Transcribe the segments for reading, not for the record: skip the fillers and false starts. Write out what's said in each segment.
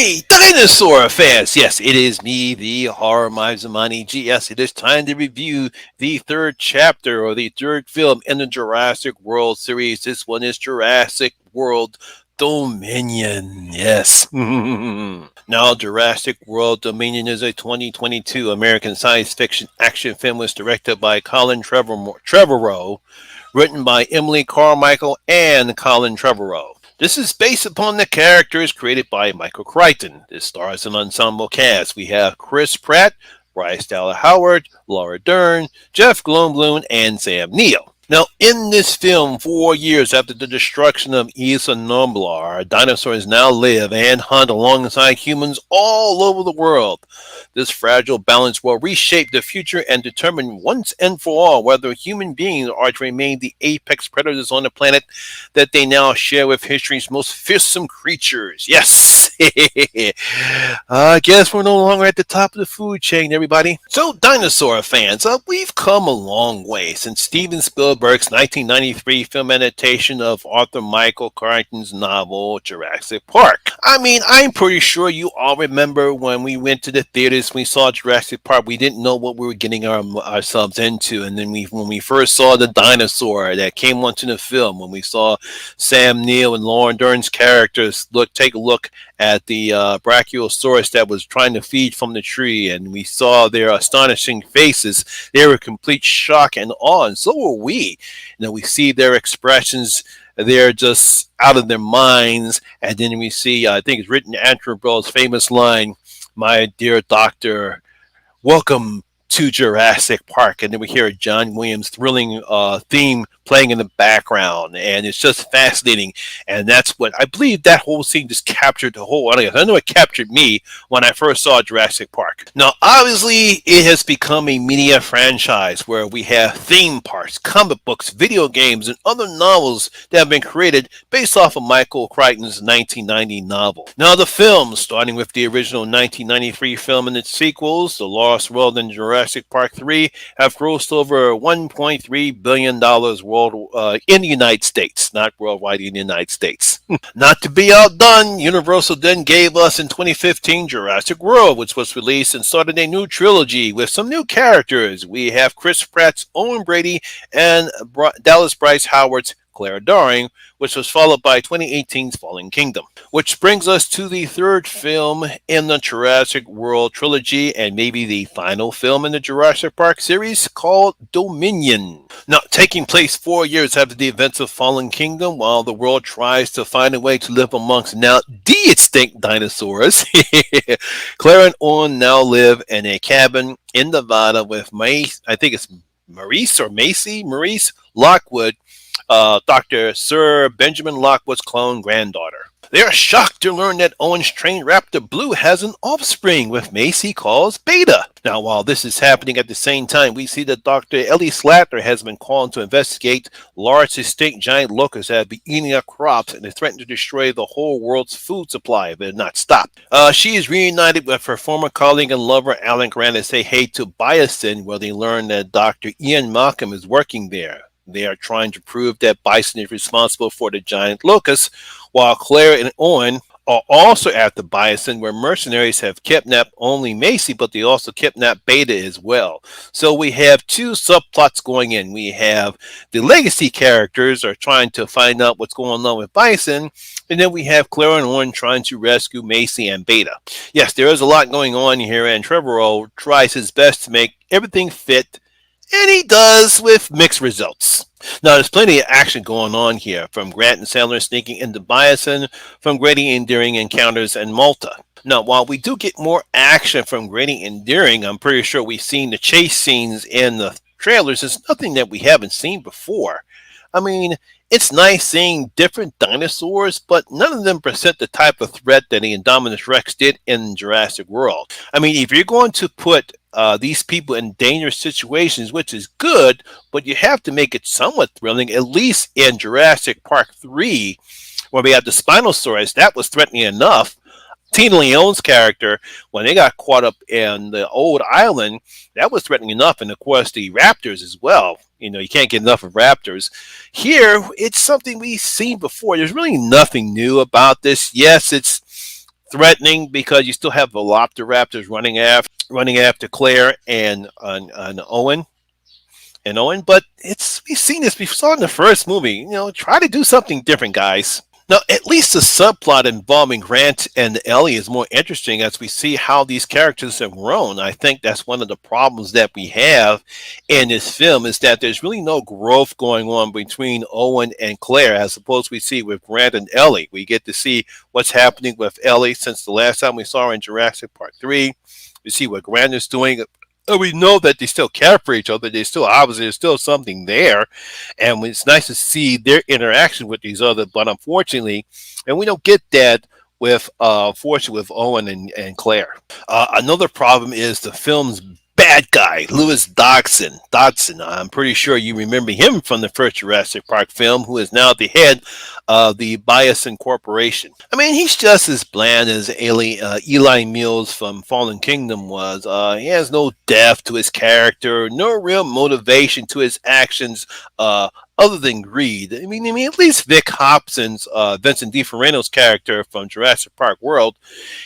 Hey, dinosaur fans! Yes, it is me, the horror Mizamani G. Yes, it is time to review the third chapter or the third film in the Jurassic World series. This one is Jurassic World Dominion. Yes. Now, Jurassic World Dominion is a 2022 American science fiction action film. Was directed by Colin Trevorrow, written by Emily Carmichael and Colin Trevorrow. This is based upon the characters created by Michael Crichton. This stars an ensemble cast. We have Chris Pratt, Bryce Dallas Howard, Laura Dern, Jeff Goldblum, and Sam Neill. Now, in this film, 4 years after the destruction of Isla Nublar, dinosaurs now live and hunt alongside humans all over the world. This fragile balance will reshape the future and determine once and for all whether human beings are to remain the apex predators on the planet that they now share with history's most fearsome creatures. Yes! I guess we're no longer at the top of the food chain, everybody. So, dinosaur fans, we've come a long way since Steven Spielberg's 1993 film adaptation of Arthur Michael Crichton's novel Jurassic Park. I mean, I'm pretty sure you all remember when we went to the theaters, we saw Jurassic Park, we didn't know what we were getting ourselves into. And then when we first saw the dinosaur that came onto the film, when we saw Sam Neill and Laura Dern's characters take a look at the Brachiosaurus that was trying to feed from the tree, and we saw their astonishing faces. They were complete shock and awe, and so were we. We see their expressions. They're just out of their minds. And then we see, I think it's written Andrew Bell's famous line, "My dear doctor, welcome to Jurassic Park." And then we hear a John Williams thrilling theme playing in the background, and it's just fascinating. And that's what I believe, that whole scene just captured the whole audience. I know it captured me when I first saw Jurassic Park. Now, obviously, it has become a media franchise where we have theme parks, comic books, video games, and other novels that have been created based off of Michael Crichton's 1990 novel. Now, the films, starting with the original 1993 film and its sequels, The Lost World and Jurassic Park 3, have grossed over $1.3 billion in the United States, not worldwide, in the United States. Not to be outdone, Universal then gave us in 2015 Jurassic World, which was released and started a new trilogy with some new characters. We have Chris Pratt's Owen Brady and Dallas Bryce Howard's Clara Doring, which was followed by 2018's Fallen Kingdom. Which brings us to the third film in the Jurassic World trilogy, and maybe the final film in the Jurassic Park series, called Dominion. Now, taking place 4 years after the events of Fallen Kingdom, while the world tries to find a way to live amongst now de-extinct dinosaurs, Clara and Owen now live in a cabin in Nevada with Maurice Lockwood, Dr. Sir Benjamin Lockwood's clone granddaughter. They are shocked to learn that Owen's trained raptor Blue has an offspring with Mace he calls Beta. Now, while this is happening at the same time, we see that Dr. Ellie Slatter has been called to investigate large extinct giant locusts that have been eating up crops and they threaten to destroy the whole world's food supply if they're not stopped. She is reunited with her former colleague and lover Alan Grant to say hey to Bison, where they learn that Dr. Ian Malcolm is working there. They are trying to prove that Bison is responsible for the giant locusts, while Claire and Owen are also after Bison, where mercenaries have kidnapped only Macy, but they also kidnapped Beta as well. So we have two subplots going in. We have the legacy characters are trying to find out what's going on with Bison, and then we have Claire and Owen trying to rescue Macy and Beta. Yes, there is a lot going on here, and Trevorrow tries his best to make everything fit, and he does with mixed results. Now, there's plenty of action going on here, from Grant and Sandler sneaking into Bison, from Grady enduring encounters in Malta. Now, while we do get more action from Grady enduring, I'm pretty sure we've seen the chase scenes in the trailers. It's nothing that we haven't seen before. I mean, it's nice seeing different dinosaurs, but none of them present the type of threat that the Indominus Rex did in Jurassic World. I mean, if you're going to put these people in dangerous situations, which is good, but you have to make it somewhat thrilling, at least in Jurassic Park 3, where we had the Spinosaurus, that was threatening enough. Tina Leone's character, when they got caught up in the old island, that was threatening enough. And of course, the raptors as well. You can't get enough of raptors. Here, it's something we've seen before. There's really nothing new about this. Yes, it's threatening because you still have Velociraptors running after Claire and Owen. But we've seen this. We saw it in the first movie. Try to do something different, guys. Now, at least the subplot involving Grant and Ellie is more interesting as we see how these characters have grown. I think that's one of the problems that we have in this film is that there's really no growth going on between Owen and Claire as opposed to we see with Grant and Ellie. We get to see what's happening with Ellie since the last time we saw her in Jurassic Park 3. We see what Grant is doing. We know that they still care for each other. There's still something there, and it's nice to see their interaction with each other. But unfortunately, and we don't get that fortunately with Owen and Claire. Another problem is the film's bad guy, Lewis Dodson. I'm pretty sure you remember him from the first Jurassic Park film, who is now the head of the Biosin Corporation. I mean, he's just as bland as Eli Mills from Fallen Kingdom was. He has no depth to his character, no real motivation to his actions. Other than greed, I mean, at least Vic Hobson's Vincent D'Onofrio's character from Jurassic Park World,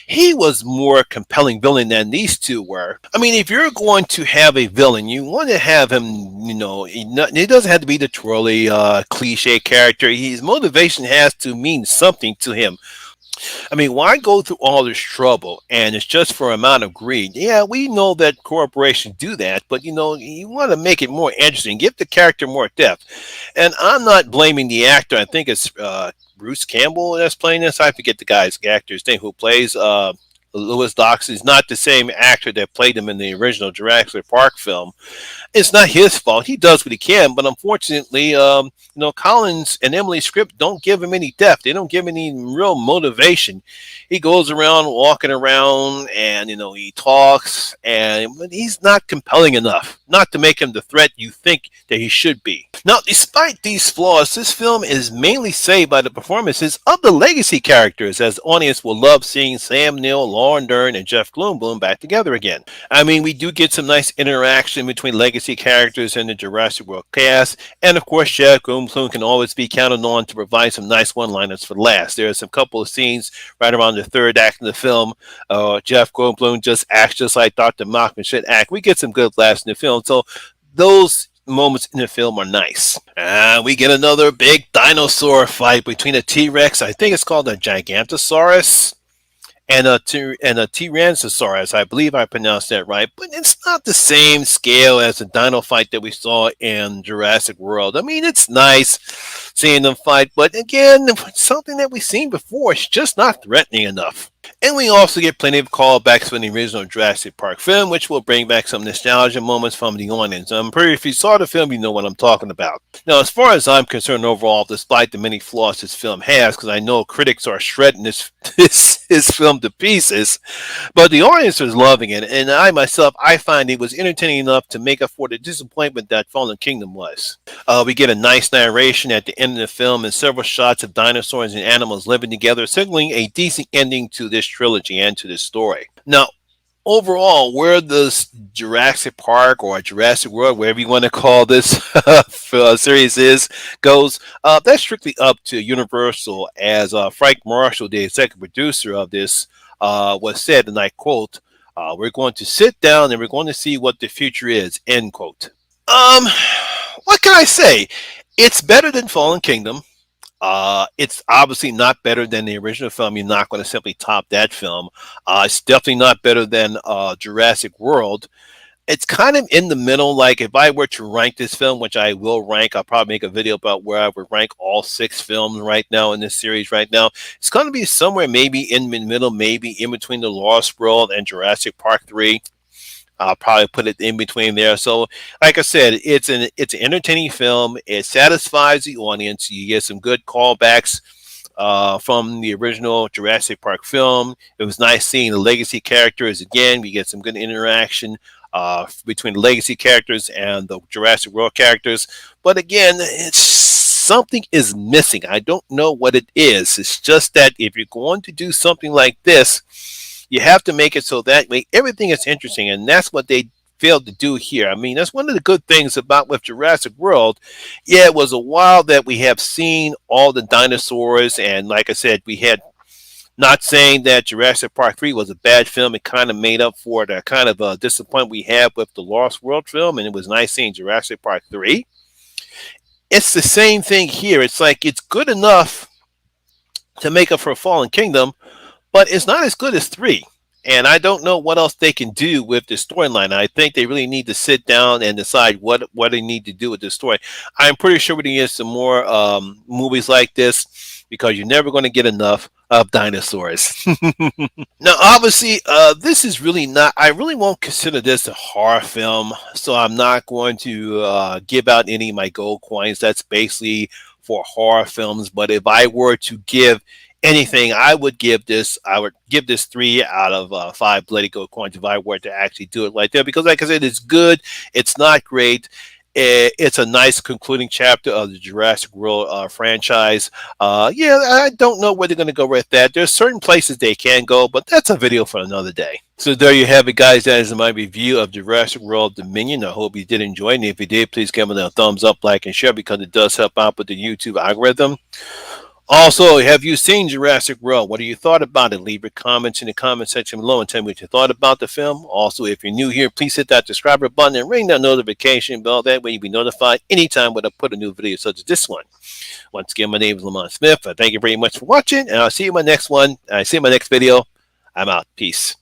he was more compelling villain than these two were. I mean, if you're going to have a villain, you want to have him, he doesn't have to be the trolley cliche character. His motivation has to mean something to him. I mean, why go through all this trouble and it's just for amount of greed? Yeah, we know that corporations do that, but you want to make it more interesting, give the character more depth. And I'm not blaming the actor. I think it's Bruce Campbell that's playing this. I forget the actor's name who plays Lewis Dox. Is not the same actor that played him in the original Jurassic Park film. It's not his fault. He does what he can, but unfortunately, Collins and Emily's script don't give him any depth. They don't give him any real motivation. He goes around walking around, and he talks, but he's not compelling enough not to make him the threat you think that he should be. Now, despite these flaws, this film is mainly saved by the performances of the legacy characters, as the audience will love seeing Sam Neill, Lauren Dern, and Jeff Goldblum back together again. I mean, we do get some nice interaction between legacy characters and the Jurassic World cast, and of course, Jeff Goldblum can always be counted on to provide some nice one-liners for last. There are some couple of scenes right around the third act of the film. Jeff Goldblum just acts just like Dr. Mockman should act. We get some good laughs in the film, so those moments in the film are nice. We get another big dinosaur fight between a T-Rex, I think it's called a Gigantosaurus, and a Tyrannosaurus. I believe I pronounced that right, but it's not the same scale as the dino fight that we saw in Jurassic World. I mean, it's nice seeing them fight, but again, something that we've seen before. It's just not threatening enough. And we also get plenty of callbacks from the original Jurassic Park film, which will bring back some nostalgia moments from the audience. I'm pretty if you saw the film, you know what I'm talking about. Now, as far as I'm concerned overall, despite the many flaws this film has, because I know critics are shredding this film to pieces, but the audience is loving it, and I find it was entertaining enough to make up for the disappointment that Fallen Kingdom was. We get a nice narration at the end of the film and several shots of dinosaurs and animals living together, signaling a decent ending to this trilogy and to this story. Now, overall, where does Jurassic Park or Jurassic World, whatever you want to call this series goes, that's strictly up to Universal, as Frank Marshall, the executive producer of this, was said, and I quote, "We're going to sit down and we're going to see what the future is," end quote. What can I say? It's better than Fallen Kingdom. It's obviously not better than the original film. You're not going to simply top that film. It's definitely not better than Jurassic World. It's kind of in the middle. Like if I were to rank this film, which I will rank, I'll probably make a video about where I would rank all 6 films right now in this series right now. It's going to be somewhere maybe in the middle, maybe in between The Lost World and Jurassic Park 3. I'll probably put it in between there. So, like I said, it's an entertaining film. It satisfies the audience. You get some good callbacks from the original Jurassic Park film. It was nice seeing the legacy characters again. We get some good interaction between the legacy characters and the Jurassic World characters. But again, something is missing. I don't know what it is. It's just that if you're going to do something like this, you have to make it so that way everything is interesting, and that's what they failed to do here. I mean, that's one of the good things about with Jurassic World. Yeah, it was a while that we have seen all the dinosaurs, and like I said, we had Not saying that Jurassic Park 3 was a bad film. It kind of made up for the kind of disappointment we had with the Lost World film, and it was nice seeing Jurassic Park 3. It's the same thing here. It's like it's good enough to make up for Fallen Kingdom, but it's not as good as 3. And I don't know what else they can do with the storyline. I think they really need to sit down and decide what they need to do with this story. I'm pretty sure we're going to get some more movies like this because you're never going to get enough of dinosaurs. Now, obviously, this is really not, I really won't consider this a horror film. So I'm not going to give out any of my gold coins. That's basically for horror films. But if I were to give anything, I would give this 3 out of 5 bloody gold coins if I were to actually do it like that. Because, like I said, it's good. It's not great. It's a nice concluding chapter of the Jurassic World franchise. Yeah, I don't know where they're going to go with that. There's certain places they can go, but that's a video for another day. So there you have it, guys. That is my review of Jurassic World Dominion. I hope you did enjoy it. And if you did, please give it a thumbs up, like, and share because it does help out with the YouTube algorithm. Also, have you seen Jurassic World? What do you thought about it? Leave your comments in the comment section below and tell me what you thought about the film. Also, if you're new here, please hit that subscribe button and ring that notification bell. That way you'll be notified anytime when I put a new video such as this one. Once again, my name is Lamont Smith. Thank you very much for watching, and I'll see you in my next one. I see you in my next video. I'm out. Peace.